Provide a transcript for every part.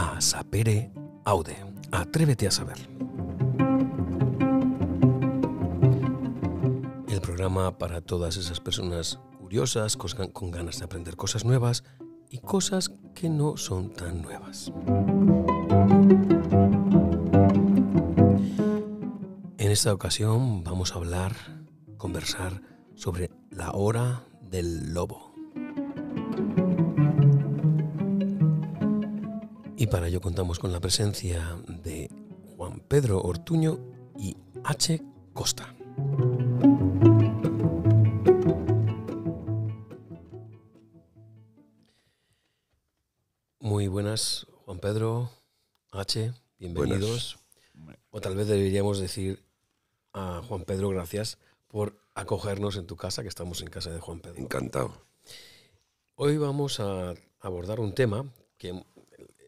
a Sapere Aude. Atrévete a saber. El programa para todas esas personas curiosas, con ganas de aprender cosas nuevas y cosas que no son tan nuevas. En esta ocasión vamos a conversar sobre la hora del lobo. Y para ello contamos con la presencia de Juan Pedro Ortuño y H. Costa. Muy buenas, Juan Pedro, H, bienvenidos. Buenas. O tal vez deberíamos decir a Juan Pedro gracias por acogernos en tu casa, que estamos en casa de Juan Pedro. Encantado. Hoy vamos a abordar un tema que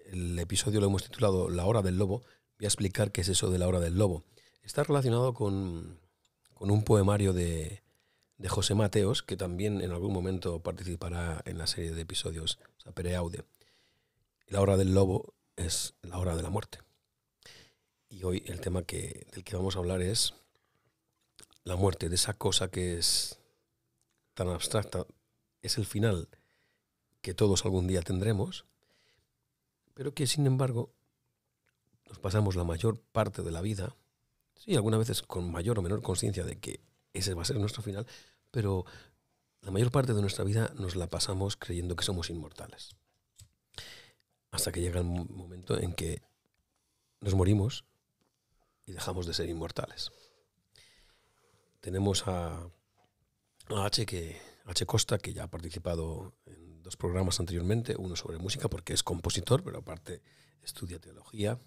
el episodio lo hemos titulado La hora del lobo. Voy a explicar qué es eso de la hora del lobo. Está relacionado con un poemario de José Mateos, que también en algún momento participará en la serie de episodios Sapere Aude. La hora del lobo es la hora de la muerte. Y hoy el tema del que vamos a hablar es la muerte, de esa cosa que es tan abstracta. Es el final que todos algún día tendremos, pero que sin embargo nos pasamos la mayor parte de la vida, sí, algunas veces con mayor o menor conciencia de que ese va a ser nuestro final, pero la mayor parte de nuestra vida nos la pasamos creyendo que somos inmortales. Hasta que llega el momento en que nos morimos y dejamos de ser inmortales. Tenemos a H. Costa, que ya ha participado en 2 programas anteriormente, uno sobre música porque es compositor, pero aparte estudia teología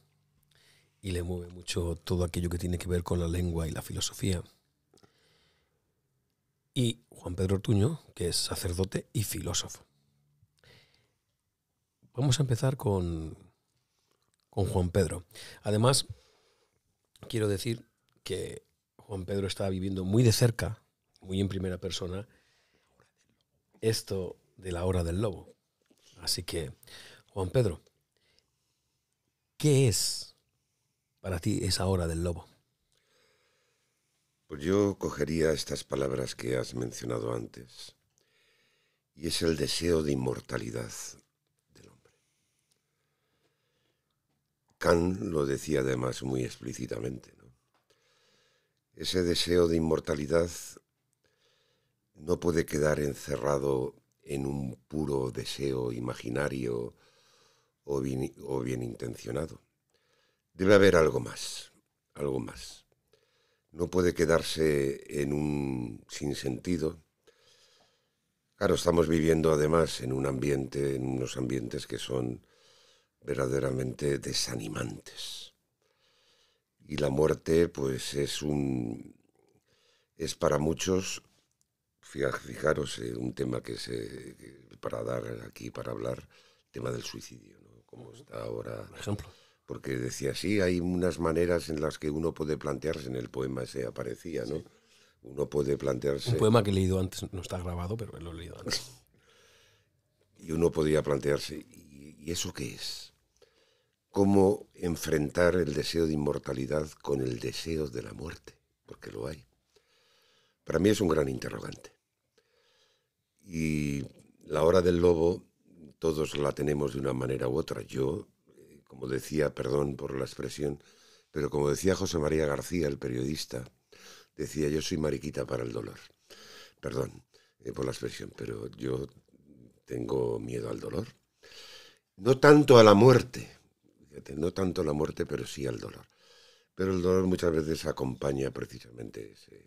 y le mueve mucho todo aquello que tiene que ver con la lengua y la filosofía. Y Juan Pedro Ortuño, que es sacerdote y filósofo. Vamos a empezar con Juan Pedro. Además, quiero decir que Juan Pedro está viviendo muy de cerca, muy en primera persona, esto de la hora del lobo. Así que, Juan Pedro, ¿qué es para ti esa hora del lobo? Pues yo cogería estas palabras que has mencionado antes, y es el deseo de inmortalidad del hombre. Kant lo decía además muy explícitamente, ¿no? Ese deseo de inmortalidad no puede quedar encerrado en un puro deseo imaginario o bien intencionado. Debe haber algo más, algo más. No puede quedarse en un sinsentido. Claro, estamos viviendo además en unos ambientes que son verdaderamente desanimantes. Y la muerte, pues, es para muchos, fijaros, un tema para dar aquí, para hablar, el tema del suicidio, ¿no? Como está ahora. Por ejemplo. Porque decía, sí, hay unas maneras en las que uno puede plantearse, en el poema ese aparecía, ¿no? Sí. Uno puede plantearse... Un poema que he leído antes, no está grabado, pero lo he leído antes. Y uno podría plantearse, ¿y eso qué es? ¿Cómo enfrentar el deseo de inmortalidad con el deseo de la muerte? Porque lo hay. Para mí es un gran interrogante. Y la hora del lobo, todos la tenemos de una manera u otra. Yo, como decía, perdón por la expresión, pero como decía José María García, el periodista, decía, yo soy mariquita para el dolor. Perdón por la expresión, pero yo tengo miedo al dolor. No tanto a la muerte, fíjate, no tanto a la muerte, pero sí al dolor. Pero el dolor muchas veces acompaña precisamente ese.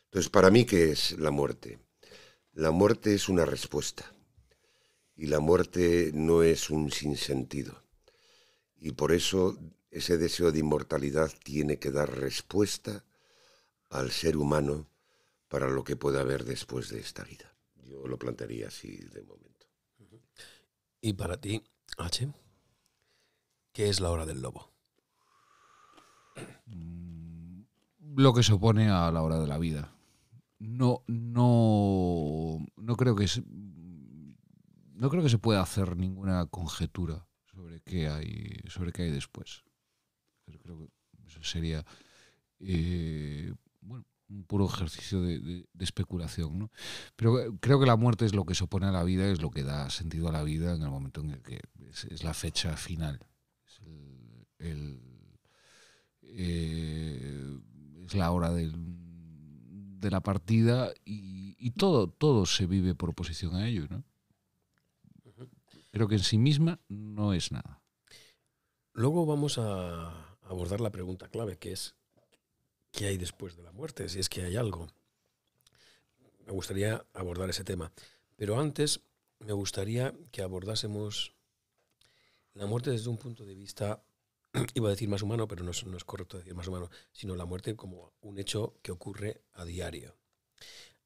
Entonces, para mí, ¿qué es la muerte? La muerte es una respuesta. Y la muerte no es un sinsentido. Y por eso ese deseo de inmortalidad tiene que dar respuesta al ser humano para lo que pueda haber después de esta vida. Yo lo plantearía así de momento. Y para ti, H, ¿qué es la hora del lobo? Lo que se opone a la hora de la vida. No creo que se pueda hacer ninguna conjetura sobre qué hay después. Pero creo que eso sería un puro ejercicio de especulación, ¿no? Pero creo que la muerte es lo que se opone a la vida, es lo que da sentido a la vida en el momento en el que es la fecha final. Es la hora de la partida y todo se vive por oposición a ello, ¿no? Pero que en sí misma no es nada. Luego vamos a abordar la pregunta clave, que es ¿qué hay después de la muerte? Si es que hay algo. Me gustaría abordar ese tema. Pero antes me gustaría que abordásemos la muerte desde un punto de vista, iba a decir más humano, pero no es correcto decir más humano, sino la muerte como un hecho que ocurre a diario.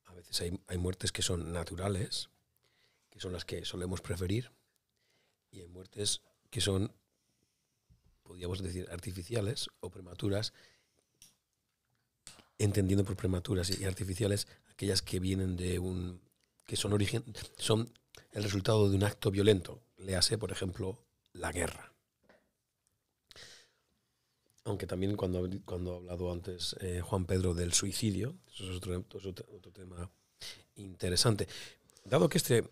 A veces hay muertes que son naturales, que son las que solemos preferir, y hay muertes que son, podríamos decir, artificiales o prematuras, entendiendo por prematuras y artificiales aquellas que vienen que son el resultado de un acto violento. Léase, por ejemplo, la guerra. Aunque también cuando ha hablado antes Juan Pedro del suicidio, eso es otro tema interesante. Dado que este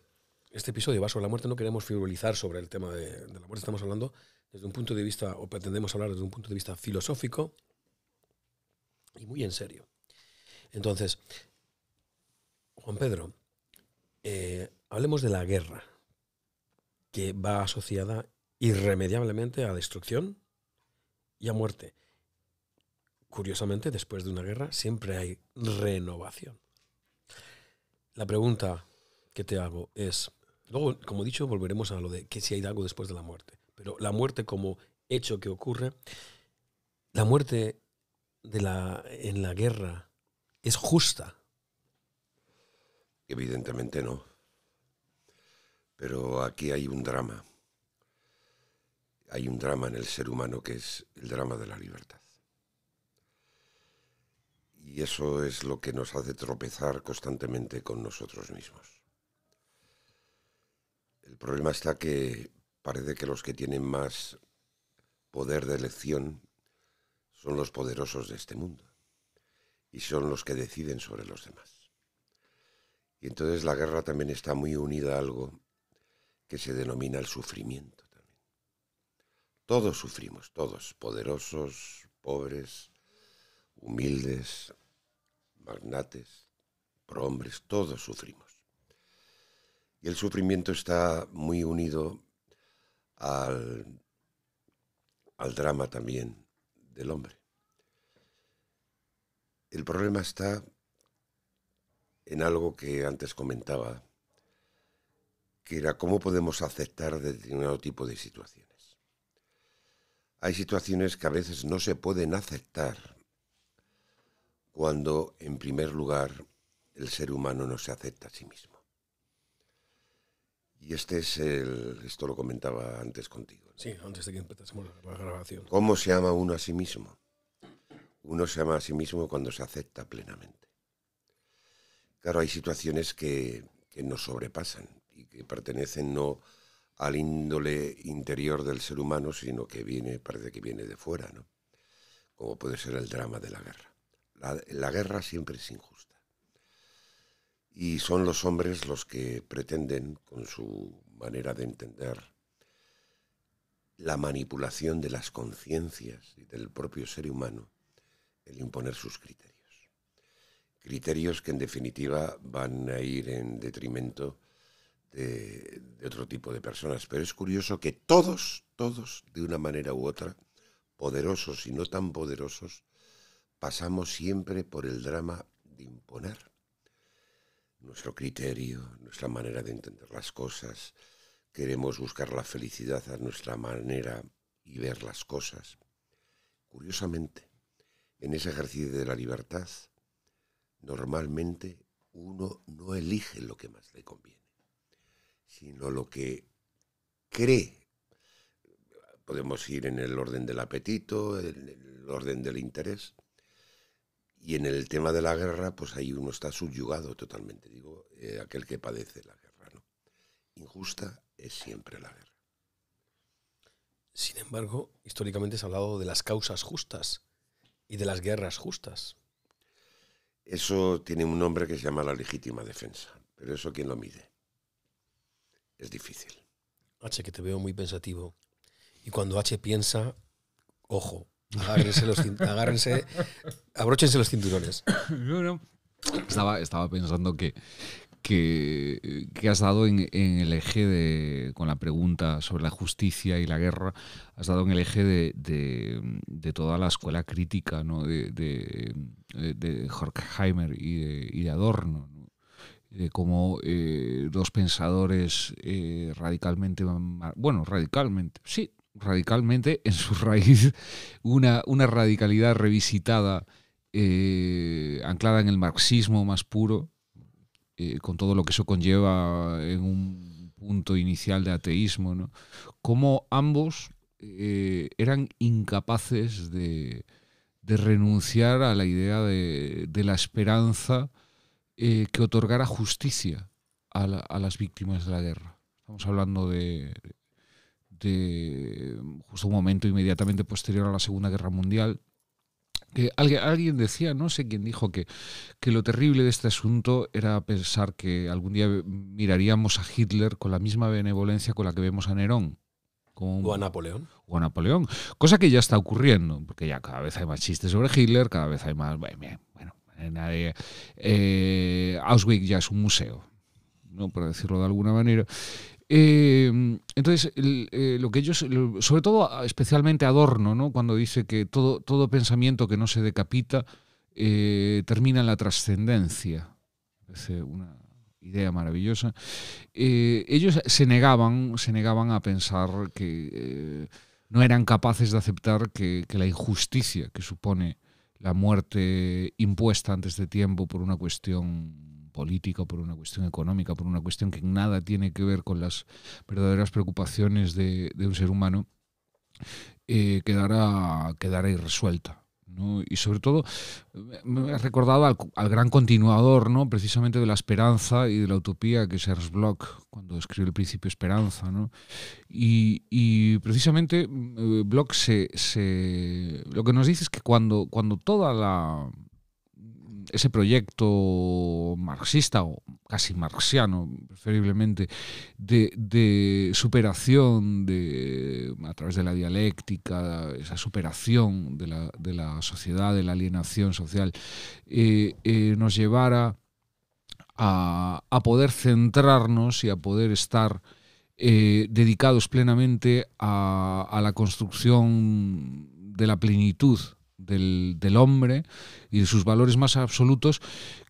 episodio va sobre la muerte, no queremos frivolizar sobre el tema de la muerte. Estamos hablando desde un punto de vista, o pretendemos hablar desde un punto de vista filosófico y muy en serio. Entonces, Juan Pedro, hablemos de la guerra, que va asociada irremediablemente a destrucción y a muerte. Curiosamente, después de una guerra siempre hay renovación. La pregunta que te hago es, luego, como he dicho, volveremos a lo de que si hay algo después de la muerte, pero la muerte como hecho que ocurre, la muerte en la guerra es justa. Evidentemente no. Pero aquí hay un drama. Hay un drama en el ser humano que es el drama de la libertad. Y eso es lo que nos hace tropezar constantemente con nosotros mismos. El problema está que parece que los que tienen más poder de elección son los poderosos de este mundo. Y son los que deciden sobre los demás. Y entonces la guerra también está muy unida a algo que se denomina el sufrimiento también. Todos sufrimos, todos, poderosos, pobres, humildes, magnates, prohombres, todos sufrimos. Y el sufrimiento está muy unido al drama también del hombre. El problema está en algo que antes comentaba, que era cómo podemos aceptar determinado tipo de situaciones. Hay situaciones que a veces no se pueden aceptar cuando, en primer lugar, el ser humano no se acepta a sí mismo. Y esto lo comentaba antes contigo, ¿no? Sí, antes de que empezásemos la grabación. ¿Cómo se ama uno a sí mismo? Uno se ama a sí mismo cuando se acepta plenamente. Claro, hay situaciones que nos sobrepasan y que pertenecen no al índole interior del ser humano, sino que parece que viene de fuera, ¿no? Como puede ser el drama de la guerra. La guerra siempre es injusta. Y son los hombres los que pretenden, con su manera de entender, la manipulación de las conciencias y del propio ser humano, el imponer sus criterios. Criterios que en definitiva van a ir en detrimento de otro tipo de personas. Pero es curioso que todos, de una manera u otra, poderosos y no tan poderosos, pasamos siempre por el drama de imponer nuestro criterio, nuestra manera de entender las cosas. Queremos buscar la felicidad a nuestra manera y ver las cosas. Curiosamente, en ese ejercicio de la libertad, normalmente uno no elige lo que más le conviene, sino lo que cree. Podemos ir en el orden del apetito, en el orden del interés. Y en el tema de la guerra, pues ahí uno está subyugado totalmente. Digo, aquel que padece la guerra, ¿no? Injusta es siempre la guerra. Sin embargo, históricamente se ha hablado de las causas justas y de las guerras justas. Eso tiene un nombre que se llama la legítima defensa. Pero eso, ¿quién lo mide? Es difícil. H, que te veo muy pensativo. Y cuando H piensa, ojo, agárrense, abróchense los cinturones. No. Estaba pensando que has dado en el eje con la pregunta sobre la justicia y la guerra, has dado en el eje de toda la escuela crítica, ¿no? de Horkheimer y de Adorno, ¿no? De cómo dos pensadores radicalmente en su raíz, una radicalidad revisitada, anclada en el marxismo más puro, con todo lo que eso conlleva en un punto inicial de ateísmo, ¿no? Cómo ambos eran incapaces de renunciar a la idea de la esperanza que otorgara justicia a las víctimas de la guerra. Estamos hablando de justo un momento inmediatamente posterior a la Segunda Guerra Mundial, que alguien decía, no sé quién dijo, que lo terrible de este asunto era pensar que algún día miraríamos a Hitler con la misma benevolencia con la que vemos a Nerón. O a Napoleón. O a Napoleón. Cosa que ya está ocurriendo, porque ya cada vez hay más chistes sobre Hitler, cada vez hay más... Bueno, Auschwitz ya es un museo, ¿no? Por decirlo de alguna manera. Entonces, lo que ellos, sobre todo especialmente Adorno, ¿no? Cuando dice que todo pensamiento que no se decapita termina en la trascendencia, es una idea maravillosa. Ellos se negaban a pensar que no eran capaces de aceptar que la injusticia que supone la muerte impuesta antes de tiempo por una cuestión política, por una cuestión económica, por una cuestión que nada tiene que ver con las verdaderas preocupaciones de un ser humano, quedara irresuelta, ¿no? Y sobre todo me ha recordado al gran continuador, ¿no? Precisamente de la esperanza y de la utopía, que es Ernst Bloch, cuando escribe El Principio Esperanza, ¿no? Y precisamente Bloch lo que nos dice es que cuando ese proyecto marxista, o casi marxiano, preferiblemente, de superación a través de la dialéctica, esa superación de la sociedad, de la alienación social, nos llevara a poder centrarnos y a poder estar dedicados plenamente a la construcción de la plenitud del hombre y de sus valores más absolutos,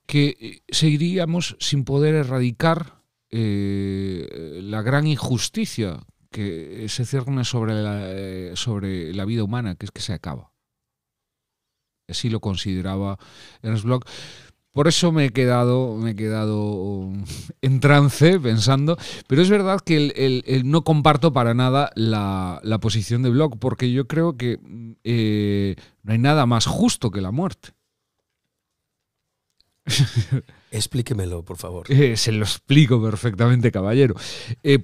que seguiríamos sin poder erradicar la gran injusticia que se cierne sobre la vida humana, que es que se acaba. Así lo consideraba Ernst Bloch. Por eso me he quedado en trance pensando, pero es verdad que no comparto para nada la posición de Bloch, porque yo creo que no hay nada más justo que la muerte. Explíquemelo, por favor. Se lo explico perfectamente, caballero.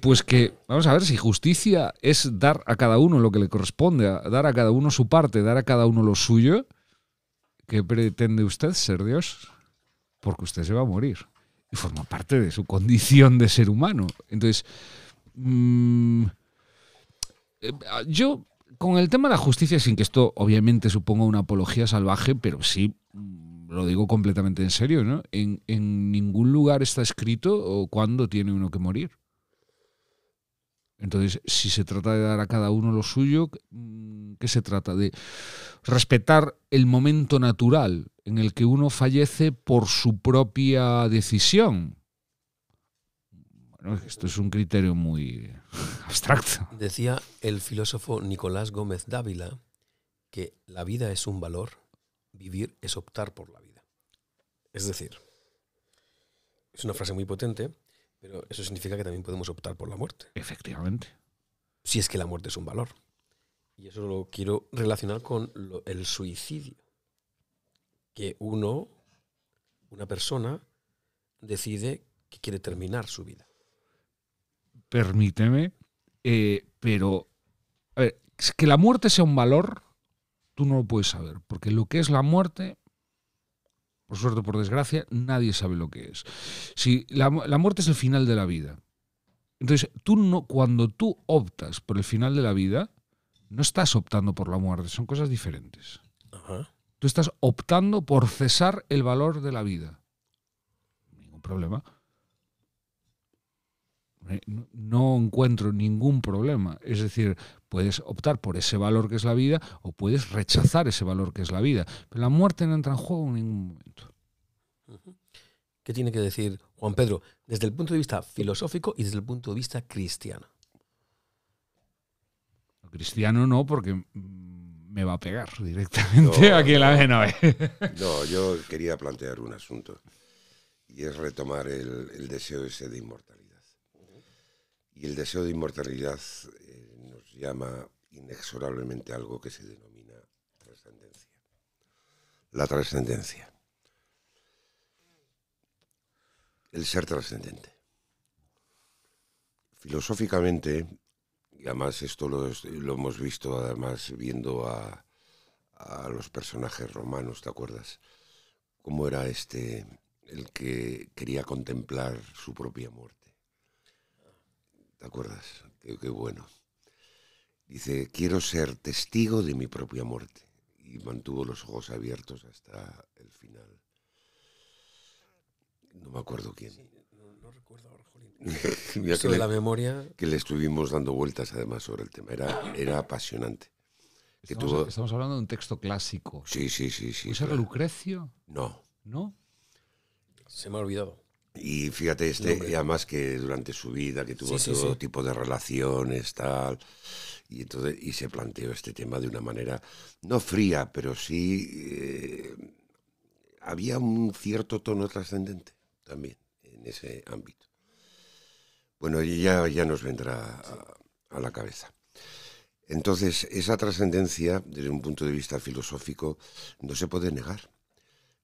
Pues que, vamos a ver, si justicia es dar a cada uno lo que le corresponde, dar a cada uno su parte, dar a cada uno lo suyo, ¿qué pretende usted, ser Dios? Porque usted se va a morir y forma parte de su condición de ser humano. Entonces, yo, con el tema de la justicia, sin que esto obviamente suponga una apología salvaje, pero sí lo digo completamente en serio, ¿no? En ningún lugar está escrito cuándo tiene uno que morir. Entonces, si se trata de dar a cada uno lo suyo, ¿qué se trata? De respetar el momento natural en el que uno fallece por su propia decisión. Bueno, esto es un criterio muy abstracto. Decía el filósofo Nicolás Gómez Dávila que la vida es un valor, vivir es optar por la vida. Es decir, es una frase muy potente, pero eso significa que también podemos optar por la muerte. Efectivamente. Si es que la muerte es un valor. Y eso lo quiero relacionar con el suicidio. Que una persona, decide que quiere terminar su vida. Permíteme, pero a ver, que la muerte sea un valor, tú no lo puedes saber, porque lo que es la muerte, por suerte o por desgracia, nadie sabe lo que es. Si la muerte es el final de la vida. Entonces, cuando tú optas por el final de la vida, no estás optando por la muerte, son cosas diferentes. Ajá. Tú estás optando por cesar el valor de la vida. Ningún problema. No encuentro ningún problema. Es decir, puedes optar por ese valor que es la vida o puedes rechazar ese valor que es la vida. Pero la muerte no entra en juego en ningún momento. ¿Qué tiene que decir Juan Pedro desde el punto de vista filosófico y desde el punto de vista cristiano? Cristiano no, porque me va a pegar directamente aquí en la vena. No, yo quería plantear un asunto y es retomar el deseo ese de inmortalidad. Y el deseo de inmortalidad nos llama inexorablemente a algo que se denomina trascendencia. La trascendencia. El ser trascendente. Filosóficamente, y además esto lo hemos visto además viendo a los personajes romanos, ¿te acuerdas? Cómo era el que quería contemplar su propia muerte. ¿Te acuerdas? Qué bueno. Dice, quiero ser testigo de mi propia muerte. Y mantuvo los ojos abiertos hasta el final. No me acuerdo quién. Sí, no recuerdo ahora, Jolín. Eso de la memoria. Que le estuvimos dando vueltas además sobre el tema. Era apasionante. Estamos hablando de un texto clásico. Sí. ¿Puede ser Lucrecio? No. ¿No? Se me ha olvidado. Y fíjate, y además que durante su vida, que tuvo todo tipo de relaciones, tal, y se planteó este tema de una manera, no fría, pero sí había un cierto tono trascendente también en ese ámbito. Bueno, ya nos vendrá a la cabeza. Entonces, esa trascendencia, desde un punto de vista filosófico, no se puede negar.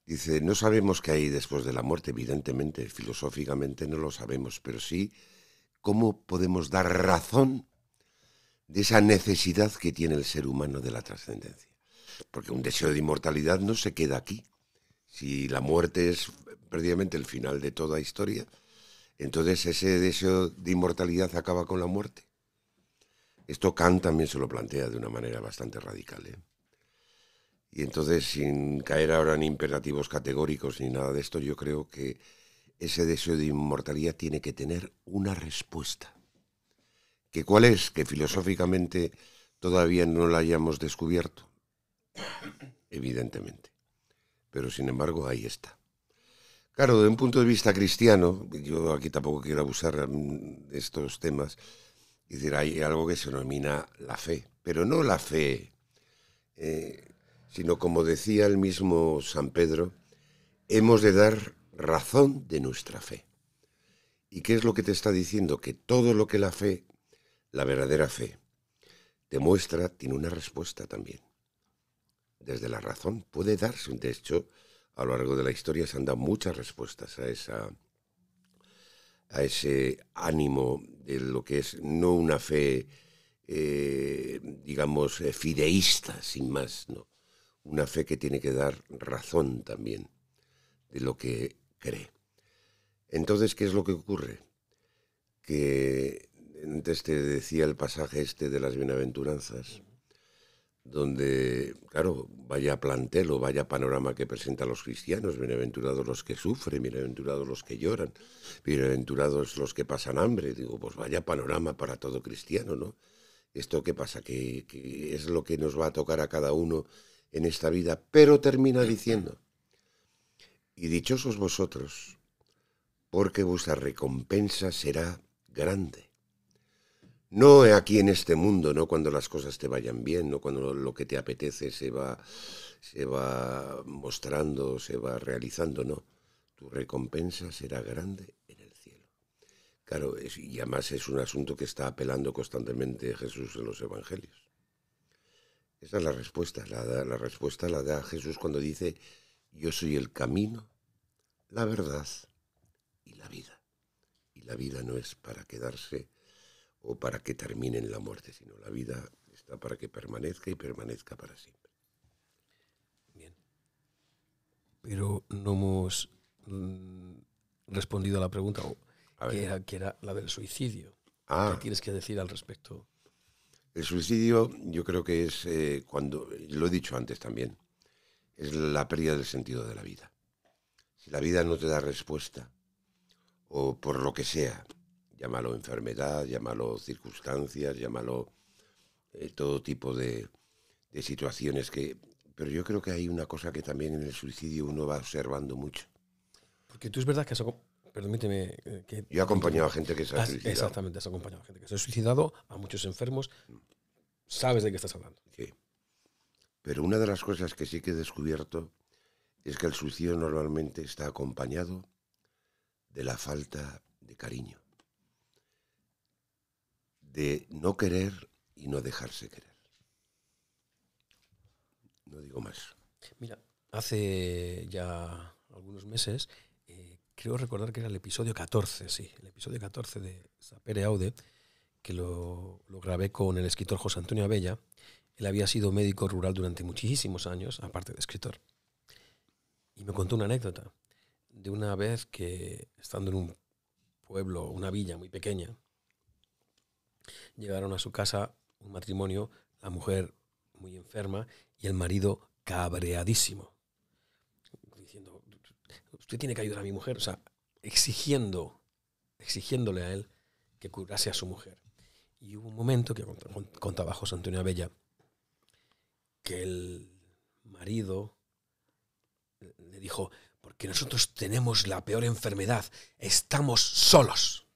Dice, no sabemos qué hay después de la muerte, evidentemente, filosóficamente no lo sabemos, pero sí cómo podemos dar razón de esa necesidad que tiene el ser humano de la trascendencia. Porque un deseo de inmortalidad no se queda aquí. Si la muerte es prácticamente el final de toda historia, entonces ese deseo de inmortalidad acaba con la muerte. Esto Kant también se lo plantea de una manera bastante radical, ¿eh? Y entonces, sin caer ahora en imperativos categóricos ni nada de esto, yo creo que ese deseo de inmortalidad tiene que tener una respuesta. ¿Que cuál es? Que filosóficamente todavía no la hayamos descubierto. Evidentemente. Pero sin embargo, ahí está. Claro, de un punto de vista cristiano, yo aquí tampoco quiero abusar de estos temas, es decir, hay algo que se denomina la fe, pero no la fe... sino como decía el mismo San Pedro, hemos de dar razón de nuestra fe. ¿Y qué es lo que te está diciendo? Que todo lo que la fe, la verdadera fe, te muestra, tiene una respuesta también. Desde la razón puede darse. De hecho, a lo largo de la historia se han dado muchas respuestas a ese ánimo de lo que es no una fe, digamos, fideísta, sin más, ¿no? Una fe que tiene que dar razón también de lo que cree. Entonces, ¿qué es lo que ocurre? Que antes te decía el pasaje de las bienaventuranzas, donde, claro, vaya plantel o vaya panorama que presentan los cristianos, bienaventurados los que sufren, bienaventurados los que lloran, bienaventurados los que pasan hambre. Digo, pues vaya panorama para todo cristiano, ¿no? ¿Esto qué pasa? Que es lo que nos va a tocar a cada uno en esta vida, pero termina diciendo, y dichosos vosotros, porque vuestra recompensa será grande. No aquí en este mundo, no cuando las cosas te vayan bien, no cuando lo que te apetece se va mostrando, se va realizando, no. Tu recompensa será grande en el cielo. Claro, y además es un asunto que está apelando constantemente Jesús en los evangelios. Esa es la respuesta. La respuesta la da Jesús cuando dice, yo soy el camino, la verdad y la vida. Y la vida no es para quedarse o para que termine en la muerte, sino la vida está para que permanezca y permanezca para siempre. Bien. Pero no hemos respondido a la pregunta que era la del suicidio. ¿Qué tienes que decir al respecto? El suicidio yo creo que es, cuando, lo he dicho antes también, es la pérdida del sentido de la vida. Si la vida no te da respuesta, o por lo que sea, llámalo enfermedad, llámalo circunstancias, llámalo todo tipo de situaciones que... Pero yo creo que hay una cosa que también en el suicidio uno va observando mucho. Porque tú es verdad que permíteme que... Yo he acompañado a gente que se ha suicidado. Exactamente, has acompañado a gente que se ha suicidado, a muchos enfermos. Sabes de qué estás hablando. Sí. Pero una de las cosas que sí que he descubierto es que el suicidio normalmente está acompañado de la falta de cariño, de no querer y no dejarse querer. No digo más. Mira, hace ya algunos meses, creo recordar que era el episodio 14, sí, el episodio 14 de Sapere Aude, que lo grabé con el escritor José Antonio Abella. Él había sido médico rural durante muchísimos años, aparte de escritor. Y me contó una anécdota de una vez que, estando en un pueblo, una villa muy pequeña, llegaron a su casa un matrimonio, la mujer muy enferma y el marido cabreadísimo, diciendo, usted tiene que ayudar a mi mujer, o sea, exigiéndole a él que curase a su mujer. Y hubo un momento que contaba José Antonio Abella, que el marido le dijo, porque nosotros tenemos la peor enfermedad, estamos solos.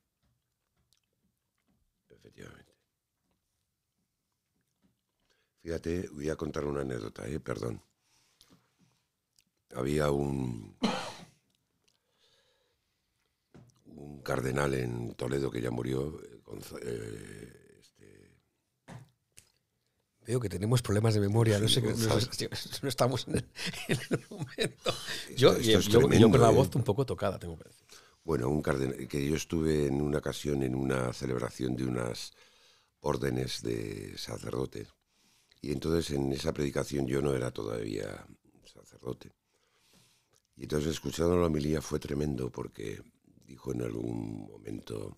Efectivamente. Fíjate, voy a contar una anécdota, perdón. Había un cardenal en Toledo que ya murió. Veo que tenemos problemas de memoria, no sé, no estamos en el momento. Yo con la voz un poco tocada, tengo que decir. Bueno, un cardenal, que yo estuve en una ocasión en una celebración de unas órdenes de sacerdotes. Y entonces en esa predicación yo no era todavía sacerdote. Y entonces escuchando la homilía fue tremendo porque dijo en algún momento,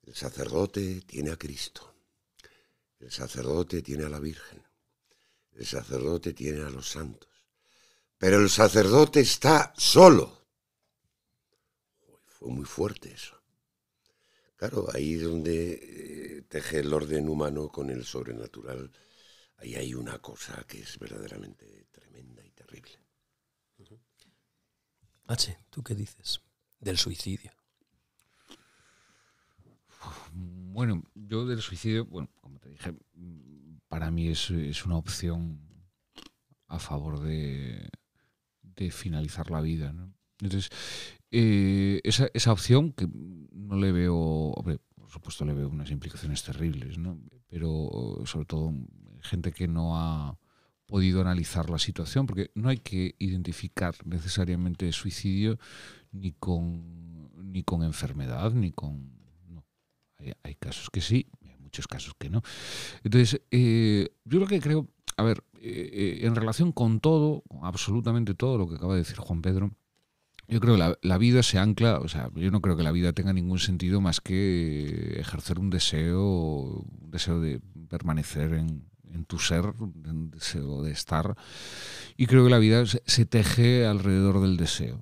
el sacerdote tiene a Cristo, el sacerdote tiene a la Virgen, el sacerdote tiene a los santos, pero el sacerdote está solo. Fue muy fuerte eso. Claro, ahí es donde teje el orden humano con el sobrenatural. Ahí hay una cosa que es verdaderamente tremenda y terrible. H, ¿tú qué dices del suicidio? Bueno, yo del suicidio, bueno, como te dije, para mí es una opción a favor de finalizar la vida, ¿no? Entonces, esa opción que no le veo, hombre, por supuesto le veo unas implicaciones terribles, ¿no? Pero sobre todo gente que no ha podido analizar la situación, porque no hay que identificar necesariamente suicidio ni con enfermedad, ni con... No. Hay casos que sí, hay muchos casos que no. Entonces, yo lo que creo, a ver, en relación con todo, absolutamente todo lo que acaba de decir Juan Pedro, yo creo que la vida se ancla, o sea, yo no creo que la vida tenga ningún sentido más que ejercer un deseo de permanecer en tu ser, un deseo de estar, y creo que la vida se teje alrededor del deseo.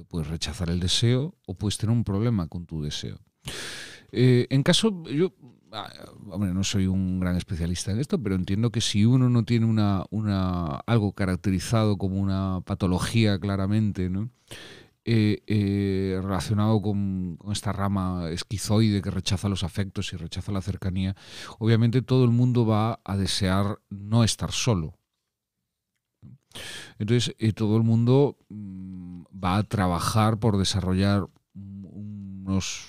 Puedes rechazar el deseo o puedes tener un problema con tu deseo. En caso, yo, hombre, no soy un gran especialista en esto, pero entiendo que si uno no tiene algo caracterizado como una patología claramente, ¿no? Relacionado con esta rama esquizoide que rechaza los afectos y rechaza la cercanía, obviamente todo el mundo va a desear no estar solo. Entonces, todo el mundo va a trabajar por desarrollar unos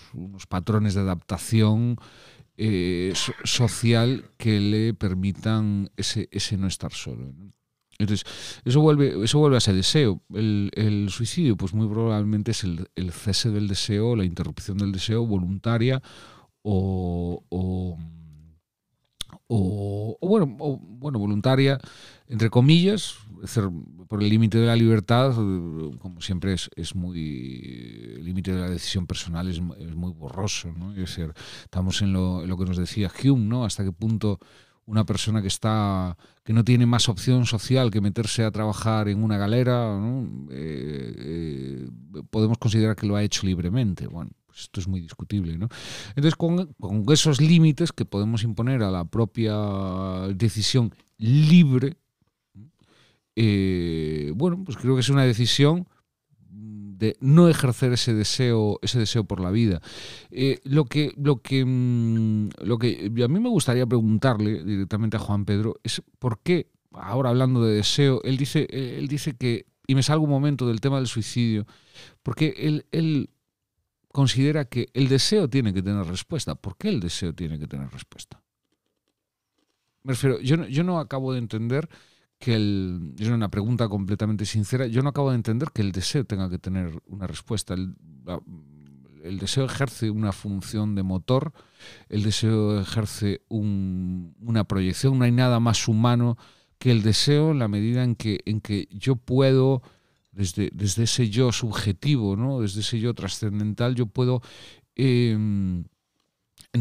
patrones de adaptación social que le permitan ese no estar solo, ¿no? Entonces, eso vuelve a ese deseo. El suicidio, pues muy probablemente es el cese del deseo, la interrupción del deseo voluntaria o bueno, voluntaria, entre comillas, es decir, por el límite de la libertad, como siempre es muy, el límite de la decisión personal es muy borroso, ¿no? Es decir, estamos en lo que nos decía Hume, ¿no? Hasta qué punto una persona que no tiene más opción social que meterse a trabajar en una galera, ¿no? Podemos considerar que lo ha hecho libremente. Bueno, pues esto es muy discutible, ¿no? Entonces, con esos límites que podemos imponer a la propia decisión libre, bueno, pues creo que es una decisión de no ejercer ese deseo por la vida. Lo que a mí me gustaría preguntarle directamente a Juan Pedro es por qué, ahora hablando de deseo, él dice que, y me salgo un momento del tema del suicidio, porque él considera que el deseo tiene que tener respuesta. ¿Por qué el deseo tiene que tener respuesta? Me refiero, yo no acabo de entender es una pregunta completamente sincera, yo no acabo de entender que el deseo tenga que tener una respuesta. El deseo ejerce una función de motor, el deseo ejerce una proyección, no hay nada más humano que el deseo en la medida en que yo puedo, desde ese yo subjetivo, ¿no? Desde ese yo trascendental, yo puedo, en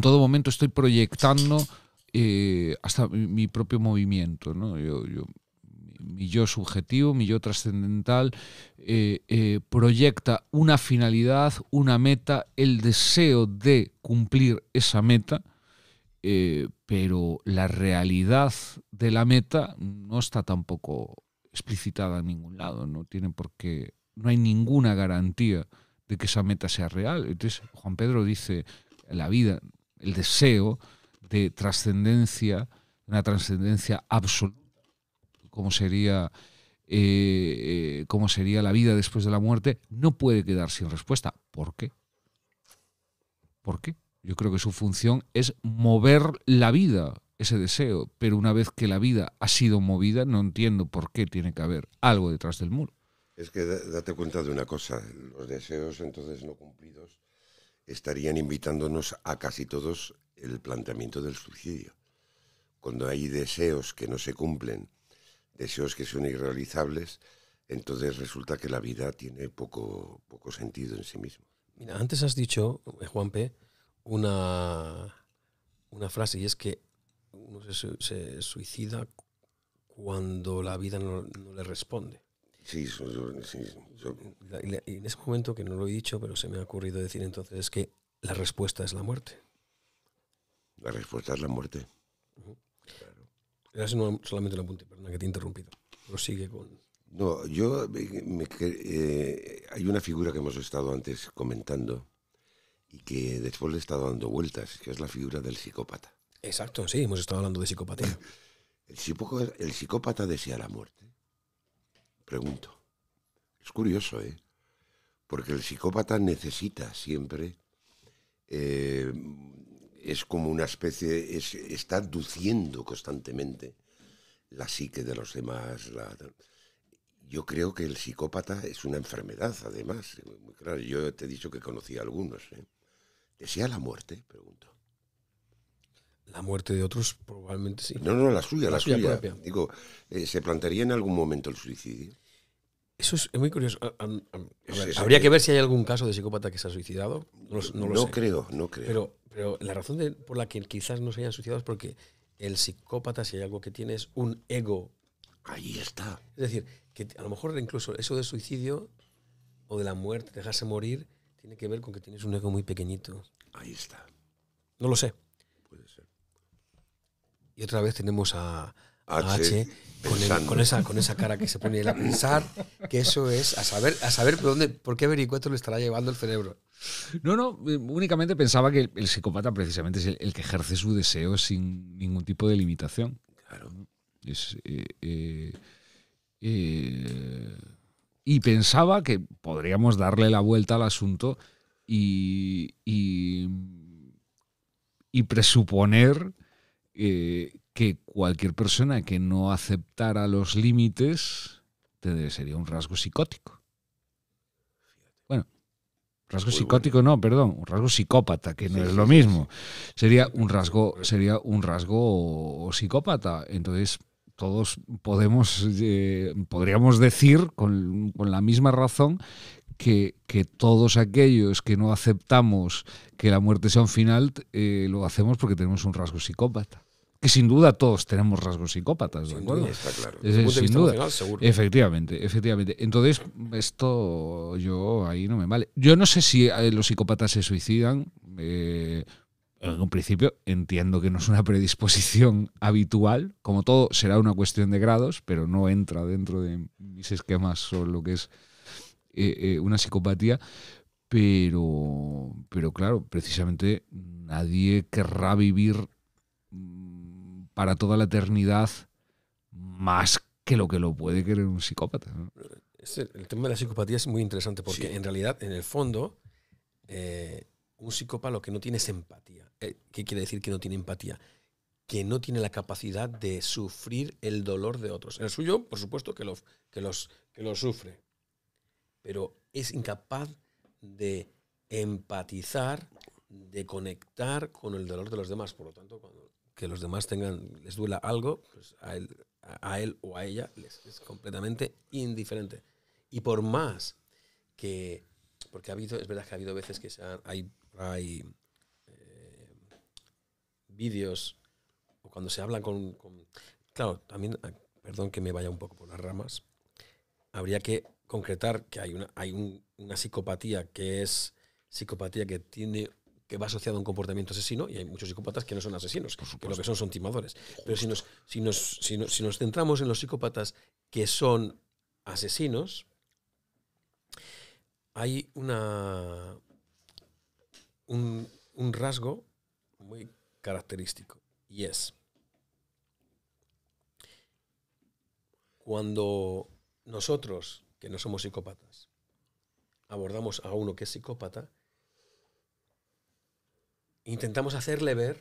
todo momento estoy proyectando hasta mi propio movimiento, ¿no? Mi yo subjetivo, mi yo trascendental, proyecta una finalidad, una meta, el deseo de cumplir esa meta, pero la realidad de la meta no está tampoco explicitada en ningún lado, no hay ninguna garantía de que esa meta sea real. Entonces, Juan Pedro dice, la vida, el deseo de trascendencia, una trascendencia absoluta, como sería la vida después de la muerte, no puede quedar sin respuesta. ¿Por qué? ¿Por qué? Yo creo que su función es mover la vida, ese deseo, pero una vez que la vida ha sido movida, no entiendo por qué tiene que haber algo detrás del muro. Es que date cuenta de una cosa, los deseos entonces no cumplidos estarían invitándonos a casi todos el planteamiento del suicidio. Cuando hay deseos que no se cumplen, deseos que son irrealizables, entonces resulta que la vida tiene poco sentido en sí mismo. Mira, antes has dicho, Juanpe, una frase, y es que uno se suicida cuando la vida no le responde. Sí, Y en ese momento, que no lo he dicho, pero se me ha ocurrido decir entonces, es que la respuesta es la muerte. La respuesta es la muerte. Uh-huh. Claro. Era solamente un apunte, perdona que te he interrumpido. Prosigue con... No, hay una figura que hemos estado antes comentando y que después le he estado dando vueltas, que es la figura del psicópata. Exacto, sí, hemos estado hablando de psicopatía. ¿El psicópata desea la muerte? Pregunto. Es curioso, ¿eh? Porque el psicópata necesita siempre... es como una especie... está aduciendo constantemente la psique de los demás. Yo creo que el psicópata es una enfermedad, además. Muy claro, yo te he dicho que conocí a algunos. ¿Desea la muerte? Pregunto. La muerte de otros probablemente sí. No, la suya. Propia. Digo, ¿se plantearía en algún momento el suicidio? Eso es muy curioso. Habría que ver si hay algún caso de psicópata que se ha suicidado. No lo sé. No creo. Pero la razón por la que quizás no se hayan suicidado es porque el psicópata, si hay algo que tiene, es un ego. Ahí está. Es decir, que a lo mejor incluso eso del suicidio o de la muerte, dejarse morir, tiene que ver con que tienes un ego muy pequeñito. Ahí está. No lo sé. Puede ser. Y otra vez tenemos a H con esa cara que se pone él a pensar que eso es a saber por qué vericueto le estará llevando el cerebro. No, únicamente pensaba que el psicópata precisamente es el que ejerce su deseo sin ningún tipo de limitación. Claro. Y pensaba que podríamos darle la vuelta al asunto y presuponer que cualquier persona que no aceptara los límites sería un rasgo psicótico. Bueno, Rasgo Muy psicótico bueno. no, perdón, un rasgo psicópata, que no Sí, es sí, lo sí, mismo. sí. Sería un rasgo psicópata. Entonces, todos podríamos decir con la misma razón que todos aquellos que no aceptamos que la muerte sea un final, lo hacemos porque tenemos un rasgo psicópata. Que sin duda todos tenemos rasgos psicópatas, ¿de Sin acuerdo? duda. Está claro. Desde el punto de Sin vista duda. emocional, seguro. Efectivamente. Entonces, esto yo ahí no me vale. Yo no sé si los psicópatas se suicidan. En un principio entiendo que no es una predisposición habitual. Como todo, será una cuestión de grados, pero no entra dentro de mis esquemas sobre lo que es una psicopatía. Pero claro, precisamente nadie querrá vivir para toda la eternidad más que lo puede querer un psicópata, ¿no? El tema de la psicopatía es muy interesante porque Sí. en realidad, en el fondo, un psicópata lo que no tiene es empatía. ¿Qué quiere decir que no tiene empatía? Que no tiene la capacidad de sufrir el dolor de otros. El suyo, por supuesto, que lo sufre, pero es incapaz de empatizar, de conectar con el dolor de los demás. Por lo tanto, cuando que los demás les duela algo, pues a él o a ella les es completamente indiferente. Y por más que, porque es verdad que ha habido veces que hay vídeos, o cuando se habla claro, también, perdón que me vaya un poco por las ramas, habría que concretar que hay una psicopatía que es psicopatía que va asociada a un comportamiento asesino, y hay muchos psicópatas que no son asesinos, que lo que son timadores. Pero si nos centramos en los psicópatas que son asesinos, hay un rasgo muy característico, y es cuando nosotros, que no somos psicópatas, abordamos a uno que es psicópata, intentamos hacerle ver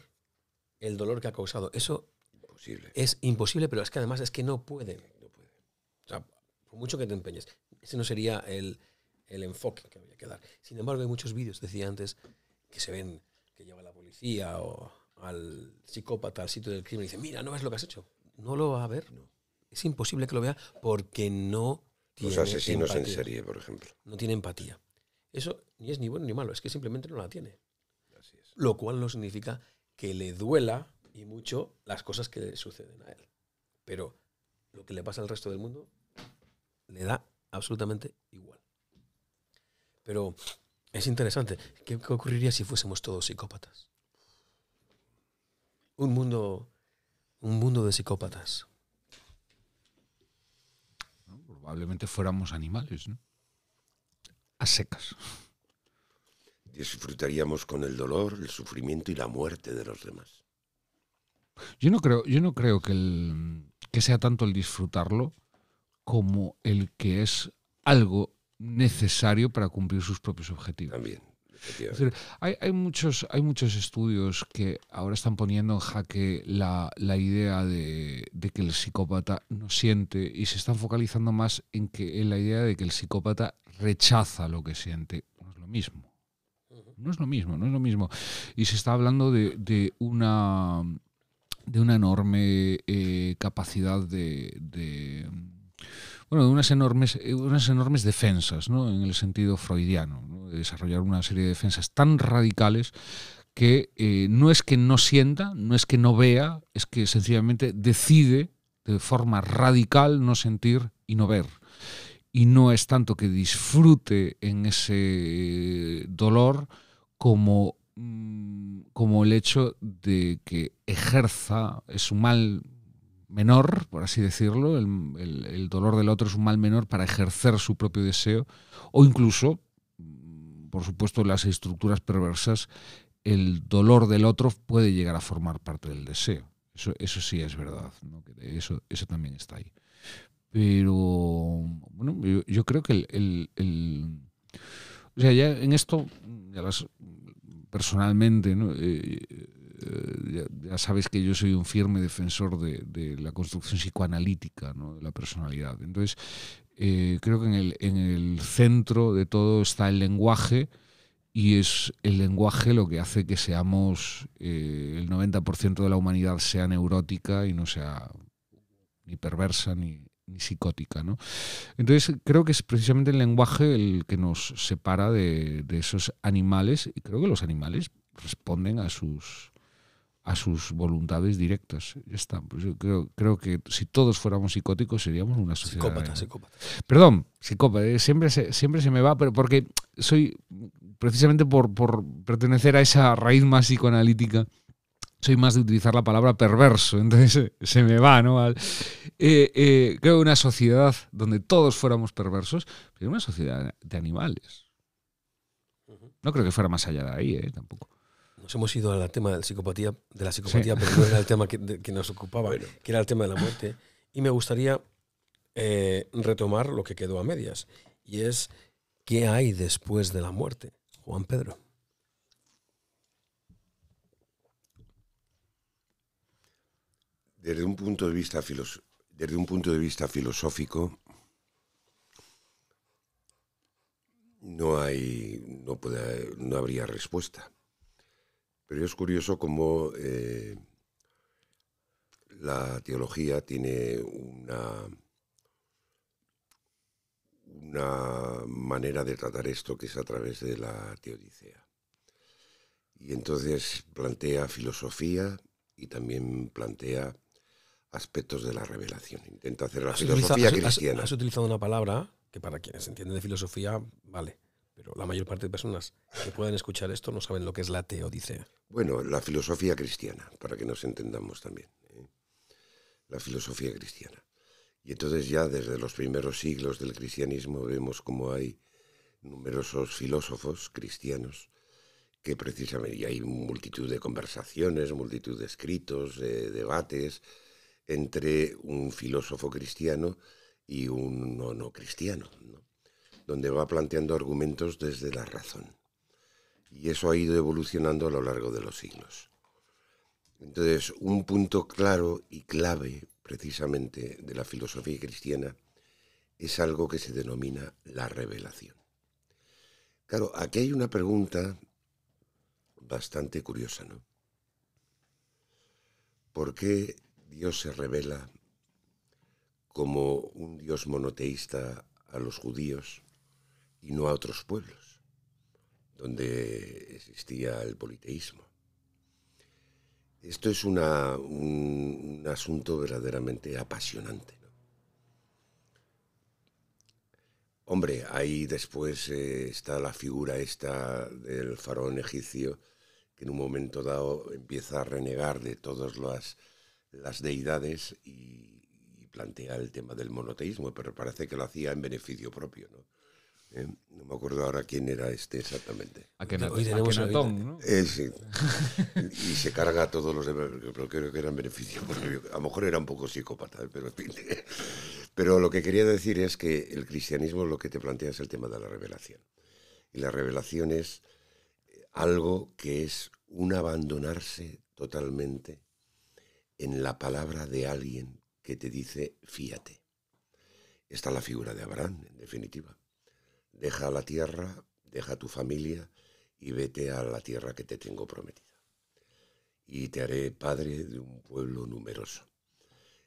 el dolor que ha causado. Eso Imposible. es imposible, pero es que además es que no puede. O sea, por mucho que te empeñes. Ese no sería el enfoque que habría que dar. Sin embargo, hay muchos vídeos, decía antes, que se ven que lleva la policía o al psicópata al sitio del crimen y dice, mira, no ves lo que has hecho. No lo va a ver, no. Es imposible que lo vea porque no tiene Los asesinos empatía. en serie, por ejemplo. No tiene empatía. Eso ni es ni bueno ni malo, es que simplemente no la tiene. Así es. Lo cual no significa que le duela y mucho las cosas que le suceden a él. Pero lo que le pasa al resto del mundo le da absolutamente igual. Pero es interesante. ¿Qué ocurriría si fuésemos todos psicópatas? Un mundo de psicópatas. Probablemente fuéramos animales, ¿no? A secas. Disfrutaríamos con el dolor, el sufrimiento y la muerte de los demás. Yo no creo que sea tanto el disfrutarlo como el que es algo necesario para cumplir sus propios objetivos. También, Es decir, hay muchos estudios que ahora están poniendo en jaque la idea de que el psicópata no siente, y se están focalizando más en la idea de que el psicópata rechaza lo que siente. No es lo mismo. No es lo mismo. Y se está hablando de una enorme capacidad de unas enormes defensas, ¿no? En el sentido freudiano, ¿no? De desarrollar una serie de defensas tan radicales que no es que no sienta, no es que no vea, es que sencillamente decide de forma radical no sentir y no ver. Y no es tanto que disfrute en ese dolor como el hecho de que ejerza, es un mal menor, por así decirlo, el dolor del otro es un mal menor para ejercer su propio deseo, o incluso, por supuesto, las estructuras perversas, el dolor del otro puede llegar a formar parte del deseo. Eso sí es verdad, ¿no? Eso también está ahí. Pero bueno, yo creo que o sea, ya en esto, personalmente, ¿no? Ya sabes que yo soy un firme defensor de la construcción psicoanalítica, ¿no? De la personalidad. Entonces, creo que en el centro de todo está el lenguaje, y es el lenguaje lo que hace que seamos, el 90% de la humanidad sea neurótica y no sea ni perversa ni psicótica, ¿no? Entonces creo que es precisamente el lenguaje el que nos separa de esos animales, y creo que los animales responden a sus voluntades directas. Ya está. Pues yo creo que si todos fuéramos psicóticos seríamos una sociedad... Psicópata. Perdón, psicópata. Siempre se me va, pero porque soy, precisamente por pertenecer a esa raíz más psicoanalítica, soy más de utilizar la palabra perverso, entonces se me va, ¿no? Creo que una sociedad donde todos fuéramos perversos sería una sociedad de animales. No creo que fuera más allá de ahí, tampoco. Nos hemos ido al tema de la psicopatía, sí. Pero no era el tema que nos ocupaba, bueno, que era el tema de la muerte. Y me gustaría retomar lo que quedó a medias, y es ¿qué hay después de la muerte, Juan Pedro? Desde un punto de vista filosófico, no habría respuesta. Pero es curioso cómo la teología tiene una manera de tratar esto que es a través de la teodicea. Y entonces plantea filosofía y también plantea aspectos de la revelación. Intenta hacer la filosofía cristiana. Has utilizado una palabra que para quienes entienden de filosofía, vale, pero la mayor parte de personas que pueden escuchar esto no saben lo que es la teodicea. Bueno, la filosofía cristiana, para que nos entendamos también. La filosofía cristiana. Y entonces ya desde los primeros siglos del cristianismo vemos cómo hay numerosos filósofos cristianos que precisamente, y hay multitud de conversaciones, multitud de escritos, de debates entre un filósofo cristiano y un no cristiano, ¿no? Donde va planteando argumentos desde la razón. Y eso ha ido evolucionando a lo largo de los siglos. Entonces, un punto claro y clave, precisamente, de la filosofía cristiana es algo que se denomina la revelación. Claro, aquí hay una pregunta bastante curiosa, ¿no? ¿Por qué Dios se revela como un Dios monoteísta a los judíos y no a otros pueblos, donde existía el politeísmo? Esto es un asunto verdaderamente apasionante, ¿no? Hombre, ahí después está la figura esta del faraón egipcio, que en un momento dado empieza a renegar de todas las deidades y plantea el tema del monoteísmo, pero parece que lo hacía en beneficio propio, ¿no? No me acuerdo ahora quién era exactamente. Akenatón, ¿no? Sí. Y se carga a todos los demás, pero creo que era en beneficio propio. A lo mejor era un poco psicópata, pero en fin. Pero lo que quería decir es que el cristianismo lo que te plantea es el tema de la revelación. Y la revelación es algo que es un abandonarse totalmente en la palabra de alguien que te dice fíate. Esta es la figura de Abraham, en definitiva. Deja la tierra, deja tu familia y vete a la tierra que te tengo prometida. Y te haré padre de un pueblo numeroso.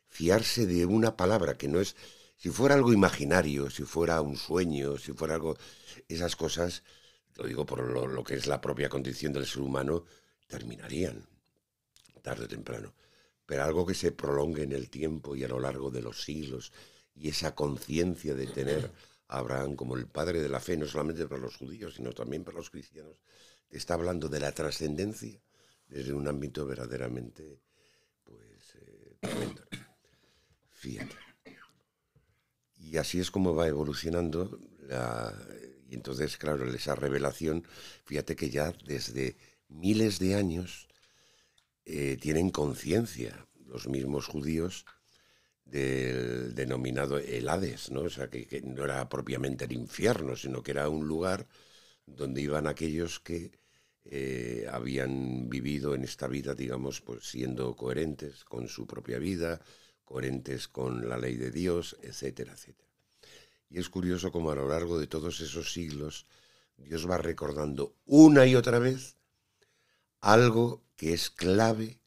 Fiarse de una palabra que no es... Si fuera algo imaginario, si fuera un sueño, si fuera algo... Esas cosas, lo digo por lo que es la propia condición del ser humano, terminarían tarde o temprano. Pero algo que se prolongue en el tiempo y a lo largo de los siglos, y esa conciencia de tener a Abraham como el padre de la fe, no solamente para los judíos, sino también para los cristianos, te está hablando de la trascendencia desde un ámbito verdaderamente, tremendo. Fíjate. Y así es como va evolucionando y entonces, claro, esa revelación, fíjate que ya desde miles de años tienen conciencia los mismos judíos del denominado el Hades, ¿no? O sea, que no era propiamente el infierno, sino que era un lugar donde iban aquellos que habían vivido en esta vida, digamos, pues siendo coherentes con su propia vida, coherentes con la ley de Dios, etcétera, etcétera. Y es curioso cómo a lo largo de todos esos siglos, Dios va recordando una y otra vez algo que es clave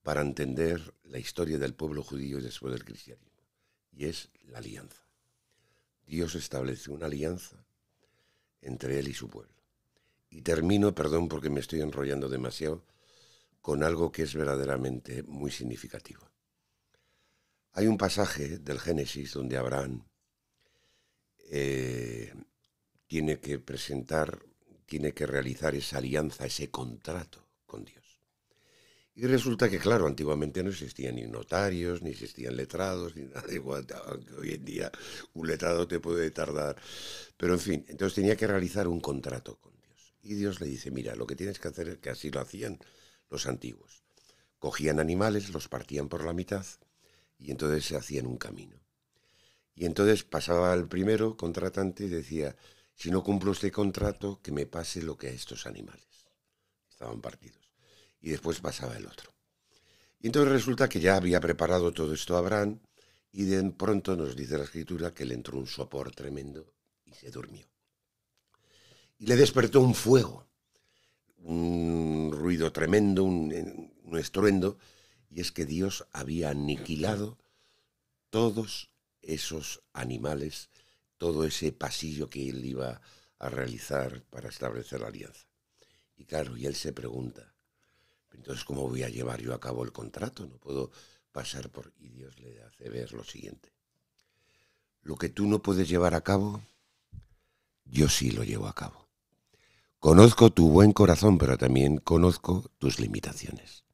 para entender la historia del pueblo judío y después del cristianismo, y es la alianza. Dios establece una alianza entre él y su pueblo. Y termino, perdón porque me estoy enrollando demasiado, con algo que es verdaderamente muy significativo. Hay un pasaje del Génesis donde Abraham tiene que realizar esa alianza, ese contrato con Dios. Y resulta que, claro, antiguamente no existían ni notarios, ni existían letrados, ni nada igual. Hoy en día un letrado te puede tardar. Pero, en fin, entonces tenía que realizar un contrato con Dios. Y Dios le dice, mira, lo que tienes que hacer es que así lo hacían los antiguos. Cogían animales, los partían por la mitad y entonces se hacían un camino. Y entonces pasaba el primero contratante y decía, si no cumplo este contrato, que me pase lo que a estos animales. Estaban partidos. Y después pasaba el otro. Y entonces resulta que ya había preparado todo esto Abraham y de pronto nos dice la Escritura que le entró un sopor tremendo y se durmió. Y le despertó un fuego, un ruido tremendo, un estruendo, y es que Dios había aniquilado todos esos animales, todo ese pasillo que él iba a realizar para establecer la alianza. Y claro, y él se pregunta, entonces, ¿cómo voy a llevar yo a cabo el contrato? No puedo pasar por... Y Dios le hace ver lo siguiente. Lo que tú no puedes llevar a cabo, yo sí lo llevo a cabo. Conozco tu buen corazón, pero también conozco tus limitaciones.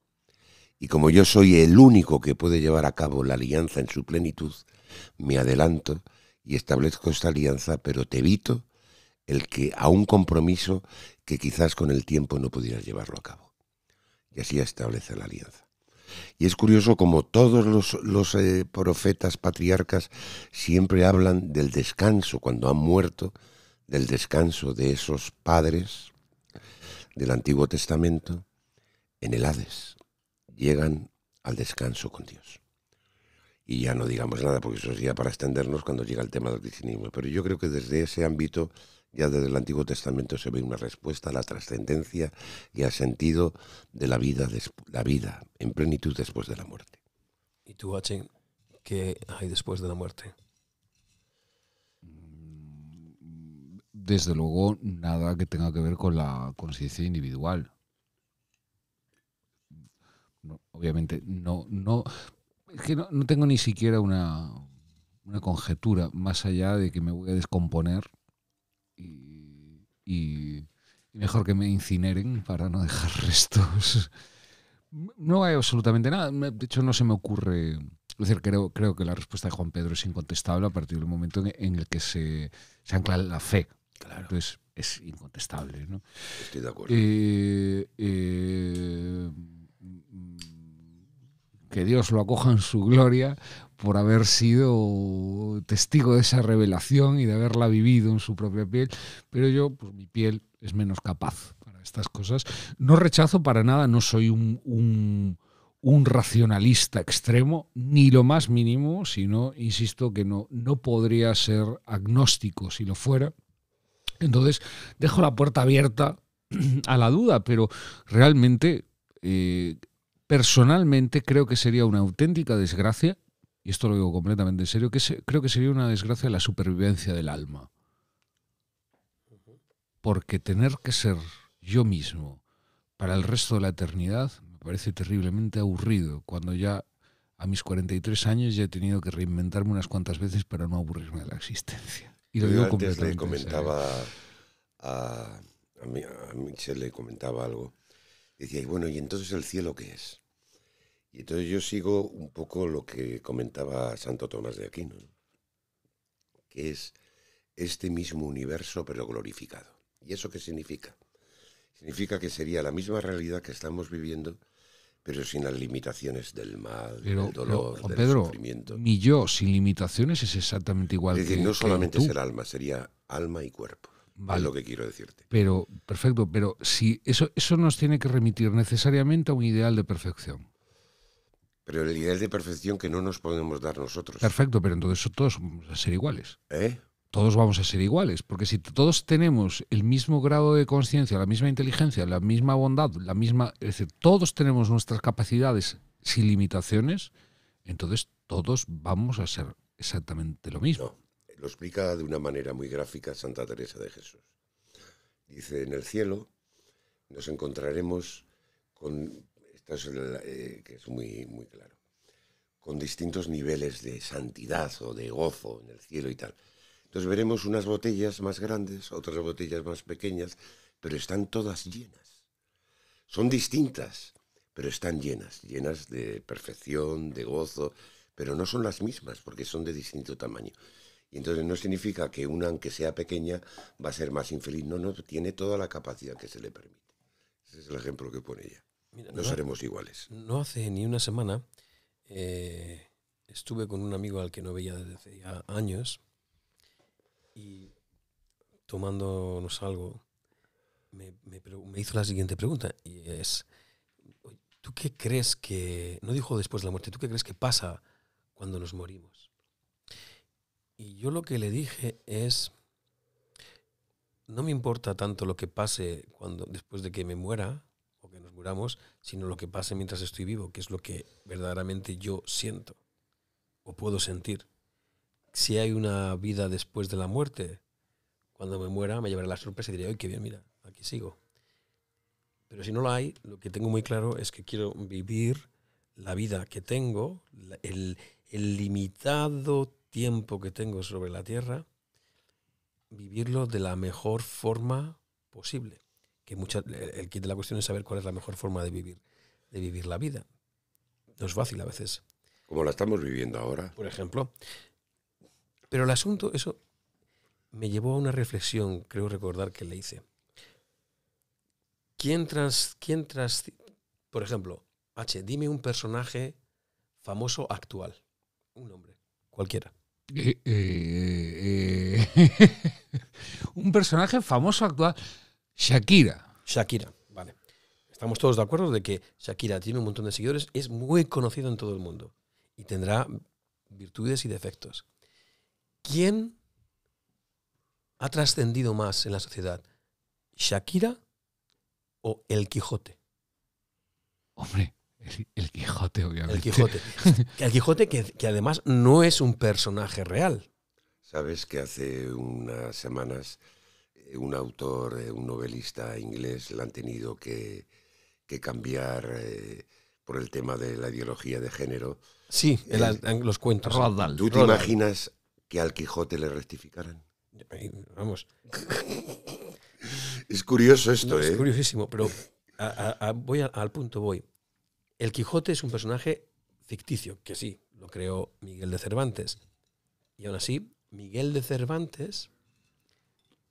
Y como yo soy el único que puede llevar a cabo la alianza en su plenitud, me adelanto y establezco esta alianza, pero te evito a un compromiso que quizás con el tiempo no pudieras llevarlo a cabo. Y así establece la alianza. Y es curioso como todos los profetas, patriarcas, siempre hablan del descanso, cuando han muerto, del descanso de esos padres del Antiguo Testamento en el Hades. Llegan al descanso con Dios. Y ya no digamos nada, porque eso sería para extendernos cuando llega el tema del cristianismo. Pero yo creo que desde ese ámbito, ya desde el Antiguo Testamento se ve una respuesta a la trascendencia y al sentido de la vida en plenitud después de la muerte. ¿Y tú, H, qué hay después de la muerte? Desde luego, nada que tenga que ver con la conciencia individual. No, obviamente, no es que no tengo ni siquiera una conjetura más allá de que me voy a descomponer y mejor que me incineren para no dejar restos. No hay absolutamente nada. De hecho, no se me ocurre... Es decir, creo que la respuesta de Juan Pedro es incontestable a partir del momento en el que se ancla la fe. Claro. Entonces, es incontestable, ¿no? Estoy de acuerdo. Que Dios lo acoja en su gloria por haber sido testigo de esa revelación y de haberla vivido en su propia piel, pero yo, pues mi piel es menos capaz para estas cosas. No rechazo para nada, no soy un racionalista extremo, ni lo más mínimo, sino, insisto, que no podría ser agnóstico si lo fuera. Entonces, dejo la puerta abierta a la duda, pero realmente... personalmente creo que sería una auténtica desgracia, y esto lo digo completamente en serio, creo que sería una desgracia la supervivencia del alma. Porque tener que ser yo mismo para el resto de la eternidad me parece terriblemente aburrido, cuando ya a mis 43 años ya he tenido que reinventarme unas cuantas veces para no aburrirme de la existencia. Y lo digo antes completamente le comentaba a Michel le comentaba algo. Decía, bueno, ¿y entonces el cielo qué es? Y entonces yo sigo un poco lo que comentaba Santo Tomás de Aquino, ¿no? Que es este mismo universo pero glorificado. ¿Y eso qué significa? Significa que sería la misma realidad que estamos viviendo, pero sin las limitaciones del mal, del dolor, Juan del Pedro, sufrimiento. Mi yo sin limitaciones es exactamente igual Es decir, que no solamente tú. es el alma, sería alma y cuerpo. Vale. Es lo que quiero decirte. Pero, perfecto, pero si eso nos tiene que remitir necesariamente a un ideal de perfección. Pero el ideal de perfección que no nos podemos dar nosotros. Perfecto, pero entonces todos vamos a ser iguales. ¿Eh? todos vamos a ser iguales, porque si todos tenemos el mismo grado de conciencia, la misma inteligencia, la misma bondad, es decir, todos tenemos nuestras capacidades sin limitaciones, entonces todos vamos a ser exactamente lo mismo. No, lo explica de una manera muy gráfica Santa Teresa de Jesús. Dice, en el cielo nos encontraremos con, esto es que es muy, muy claro, con distintos niveles de santidad o de gozo en el cielo y tal. Entonces veremos unas botellas más grandes, otras botellas más pequeñas, pero están todas llenas. Son distintas, pero están llenas de perfección, de gozo, pero no son las mismas porque son de distinto tamaño. Y entonces no significa que una, aunque sea pequeña, va a ser más infeliz. No, tiene toda la capacidad que se le permite. Ese es el ejemplo que pone ella. Mira, no seremos iguales. No hace ni una semana estuve con un amigo al que no veía desde hace ya años y tomándonos algo me hizo la siguiente pregunta y es, ¿tú qué crees que, no dijo después de la muerte, ¿tú qué crees que pasa cuando nos morimos? Y yo lo que le dije es, no me importa tanto lo que pase después de que me muera o que nos muramos, sino lo que pase mientras estoy vivo, que es lo que verdaderamente yo siento o puedo sentir. Si hay una vida después de la muerte, cuando me muera me llevaré la sorpresa y diré, ¡ay, qué bien, mira, aquí sigo! Pero si no la hay, lo que tengo muy claro es que quiero vivir la vida que tengo, el limitado tiempo que tengo sobre la tierra, vivirlo de la mejor forma posible. Que el kit de la cuestión es saber cuál es la mejor forma de vivir la vida. No es fácil a veces. Como la estamos viviendo ahora. Por ejemplo. Pero el asunto, eso me llevó a una reflexión, creo recordar que le hice. Por ejemplo, dime un personaje famoso actual. Un nombre, cualquiera. Un personaje famoso actual. Shakira, vale. Estamos todos de acuerdo de que Shakira tiene un montón de seguidores, es muy conocido en todo el mundo y tendrá virtudes y defectos. ¿Quién ha trascendido más en la sociedad? ¿Shakira o El Quijote? Hombre, el Quijote, obviamente. El Quijote que además no es un personaje real. Sabes que hace unas semanas un autor, un novelista inglés, le han tenido que cambiar por el tema de la ideología de género. Sí, los cuentos. ¿Tú te imaginas que al Quijote le rectificaran? Vamos. Es curioso esto, Es curiosísimo, pero al punto voy. El Quijote es un personaje ficticio, que sí, lo creó Miguel de Cervantes. Y aún así, Miguel de Cervantes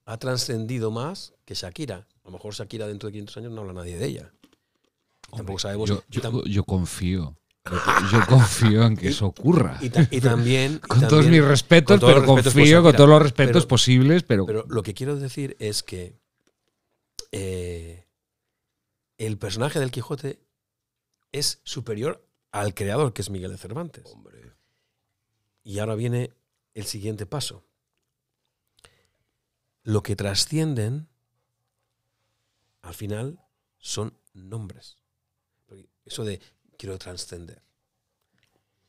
ha trascendido más que Shakira. A lo mejor Shakira dentro de 500 años no habla nadie de ella. Tampoco sabemos. Yo confío. Yo confío en que eso ocurra. Y también con todos mis respetos, pero confío con todos los respetos posibles. Pero lo que quiero decir es que el personaje del Quijote es superior al creador, que es Miguel de Cervantes. Hombre. Y ahora viene el siguiente paso. Lo que trascienden, al final, son nombres. Eso de quiero trascender.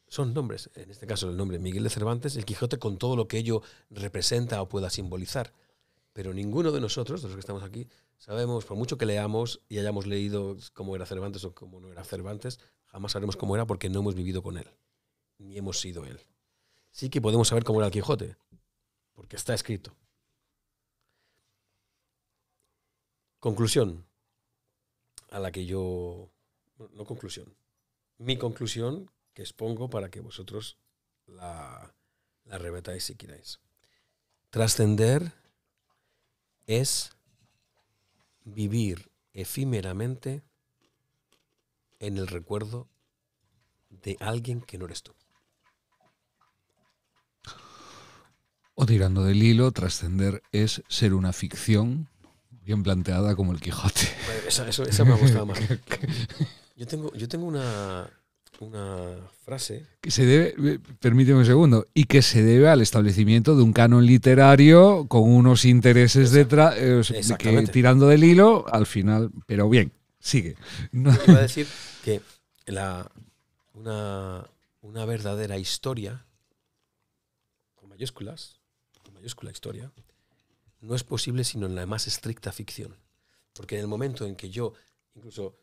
Son nombres. En este caso, el nombre Miguel de Cervantes, el Quijote, con todo lo que ello representa o pueda simbolizar. Pero ninguno de nosotros, de los que estamos aquí, sabemos, por mucho que leamos y hayamos leído cómo era Cervantes o cómo no era Cervantes, jamás sabremos cómo era porque no hemos vivido con él, ni hemos sido él. Sí que podemos saber cómo era el Quijote, porque está escrito. Conclusión a la que yo... No conclusión. Mi conclusión que expongo para que vosotros la rebatáis si queráis. Trascender es vivir efímeramente en el recuerdo de alguien que no eres tú. O tirando del hilo, trascender es ser una ficción bien planteada como el Quijote. Esa me ha gustado más. Yo tengo una frase que se debe, permíteme un segundo, y que se debe al establecimiento de un canon literario con unos intereses detrás, que tirando del hilo al final, pero bien, sigue. No. Iba a decir que una verdadera historia, con mayúscula historia, no es posible sino en la más estricta ficción. Porque en el momento en que yo, incluso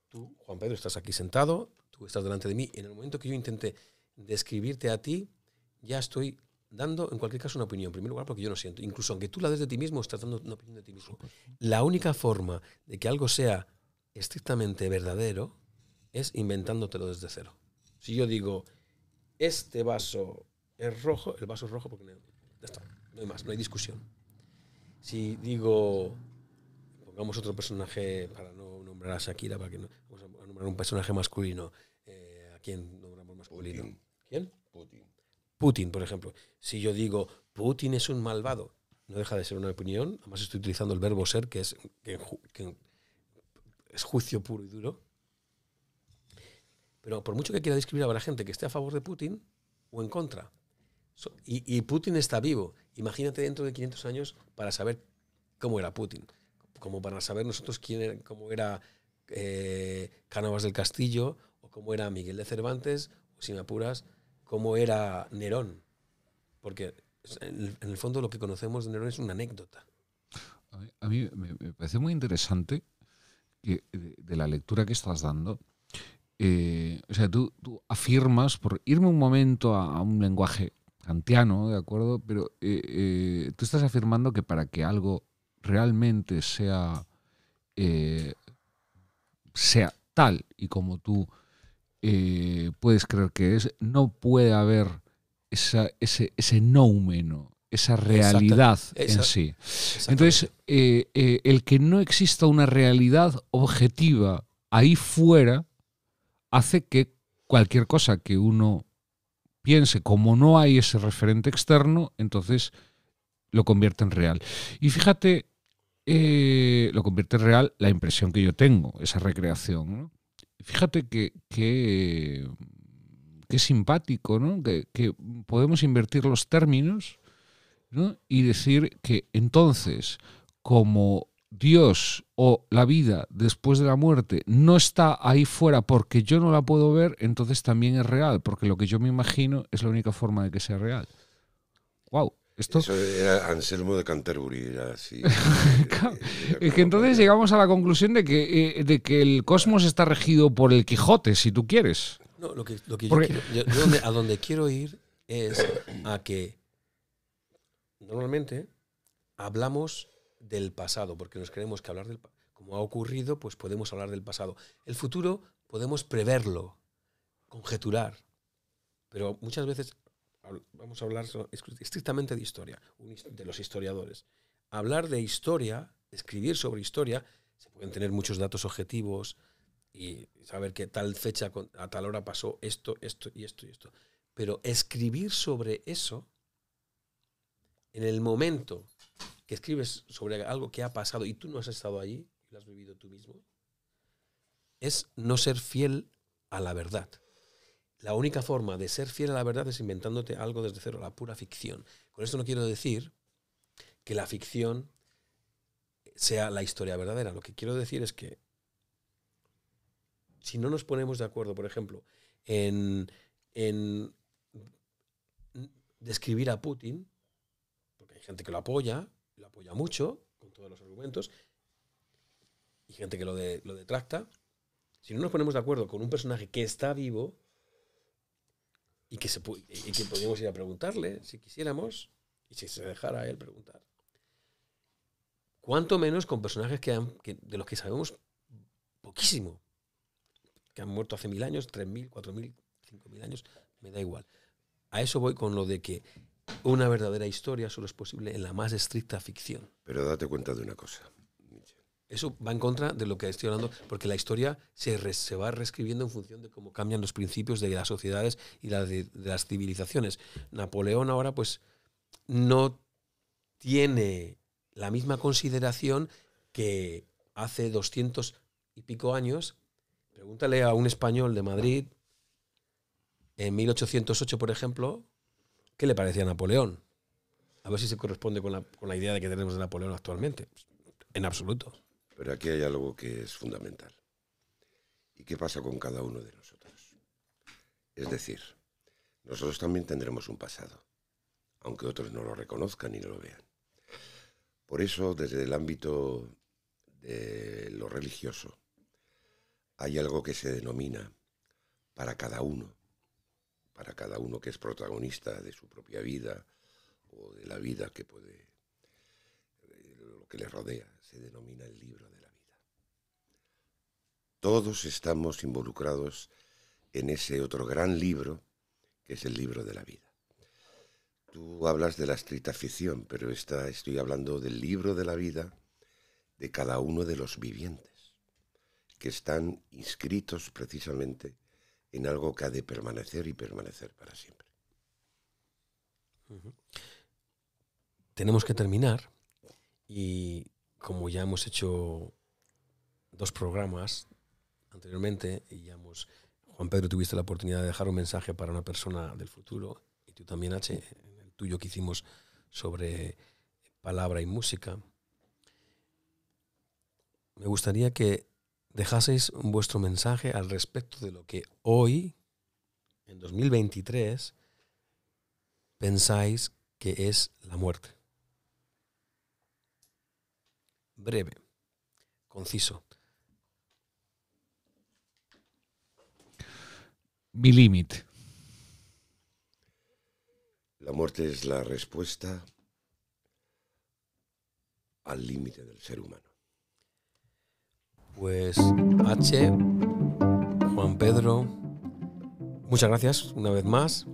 tú, Juan Pedro, estás aquí sentado, tú estás delante de mí, en el momento que yo intente describirte a ti, ya estoy dando, en cualquier caso, una opinión. En primer lugar, porque yo no siento. Incluso aunque tú la des de ti mismo, estás dando una opinión de ti mismo. La única forma de que algo sea estrictamente verdadero es inventándotelo desde cero. Si yo digo, este vaso es rojo, el vaso es rojo porque ya está, no hay más, no hay discusión. Si digo, pongamos otro personaje, para no nombrar a Shakira, para que no, vamos a nombrar un personaje masculino. ¿A quién nombramos masculino? Putin. ¿Quién? Putin, por ejemplo. Si yo digo, Putin es un malvado, no deja de ser una opinión, además estoy utilizando el verbo ser, que es juicio puro y duro. Pero por mucho que quiera describir, habrá gente que esté a favor de Putin o en contra. Y Putin está vivo. Imagínate dentro de 500 años para saber cómo era Putin. Como para saber nosotros cómo era Cánovas del Castillo, o cómo era Miguel de Cervantes, o si me apuras, cómo era Nerón. Porque en el fondo lo que conocemos de Nerón es una anécdota. A mí me parece muy interesante que, de la lectura que estás dando. O sea, tú afirmas, por irme un momento a un lenguaje kantiano, ¿de acuerdo? Pero tú estás afirmando que para que algo realmente sea tal y como tú puedes creer que es, no puede haber ese noumeno, esa realidad en sí. Entonces, el que no exista una realidad objetiva ahí fuera hace que cualquier cosa que uno piense, como no hay ese referente externo, entonces lo convierte en real. Y fíjate, lo convierte en real la impresión que yo tengo, esa recreación, ¿no? Fíjate que simpático, ¿no? Que podemos invertir los términos, ¿no? Y decir que entonces, como Dios o la vida después de la muerte no está ahí fuera porque yo no la puedo ver, entonces también es real, porque lo que yo me imagino es la única forma de que sea real. ¡Wow! Esto... Eso era Anselmo de Canterbury, era así. Es que entonces llegamos a la conclusión de que el cosmos está regido por el Quijote, si tú quieres. No, lo que porque... yo a donde quiero ir es a que normalmente hablamos del pasado, porque nos creemos que hablar del pasado, como ha ocurrido, pues podemos hablar del pasado. El futuro podemos preverlo, conjeturar, pero muchas veces vamos a hablar estrictamente de historia, de los historiadores. Hablar de historia, escribir sobre historia, se pueden tener muchos datos objetivos y saber que tal fecha, a tal hora pasó esto, esto y esto y esto. Pero escribir sobre eso, en el momento que escribes sobre algo que ha pasado y tú no has estado allí, lo has vivido tú mismo, es no ser fiel a la verdad. La única forma de ser fiel a la verdad es inventándote algo desde cero, la pura ficción. Con esto no quiero decir que la ficción sea la historia verdadera. Lo que quiero decir es que si no nos ponemos de acuerdo, por ejemplo, en describir a Putin, porque hay gente que lo apoya mucho, con todos los argumentos, y gente que lo detracta. Si no nos ponemos de acuerdo con un personaje que está vivo y que podríamos ir a preguntarle, si quisiéramos, y si se dejara a él preguntar, cuanto menos con personajes de los que sabemos poquísimo, que han muerto hace 1000 años, 3000, 4000, 5000 años, me da igual. A eso voy con lo de que una verdadera historia solo es posible en la más estricta ficción. Pero date cuenta de una cosa. Eso va en contra de lo que estoy hablando, porque la historia se va reescribiendo en función de cómo cambian los principios de las sociedades y de las civilizaciones. Napoleón ahora pues no tiene la misma consideración que hace 200 y pico años. Pregúntale a un español de Madrid en 1808, por ejemplo, ¿qué le parecía a Napoleón? A ver si se corresponde con la idea de que tenemos de Napoleón actualmente. En absoluto. Pero aquí hay algo que es fundamental. ¿Y qué pasa con cada uno de nosotros? Es decir, nosotros también tendremos un pasado, aunque otros no lo reconozcan ni no lo vean. Por eso, desde el ámbito de lo religioso, hay algo que se denomina para cada uno que es protagonista de su propia vida o de la vida que puede, lo que le rodea, se denomina el libro de la vida. Todos estamos involucrados en ese otro gran libro que es el libro de la vida. Tú hablas de la estricta ficción, pero estoy hablando del libro de la vida de cada uno de los vivientes, que están inscritos precisamente en algo que ha de permanecer y permanecer para siempre. Tenemos que terminar y como ya hemos hecho 2 programas anteriormente y Juan Pedro, tuviste la oportunidad de dejar un mensaje para una persona del futuro y tú también, H, en el tuyo que hicimos sobre palabra y música. Me gustaría que dejaseis vuestro mensaje al respecto de lo que hoy, en 2023, pensáis que es la muerte. Breve, conciso. Mi límite. La muerte es la respuesta al límite del ser humano. Pues H, Juan Pedro, muchas gracias una vez más.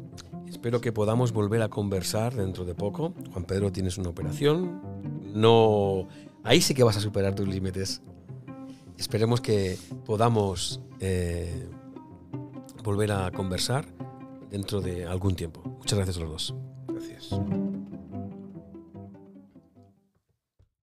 Espero que podamos volver a conversar dentro de poco. Juan Pedro, tienes una operación. Ahí sí que vas a superar tus límites. Esperemos que podamos volver a conversar dentro de algún tiempo. Muchas gracias a los dos. Gracias.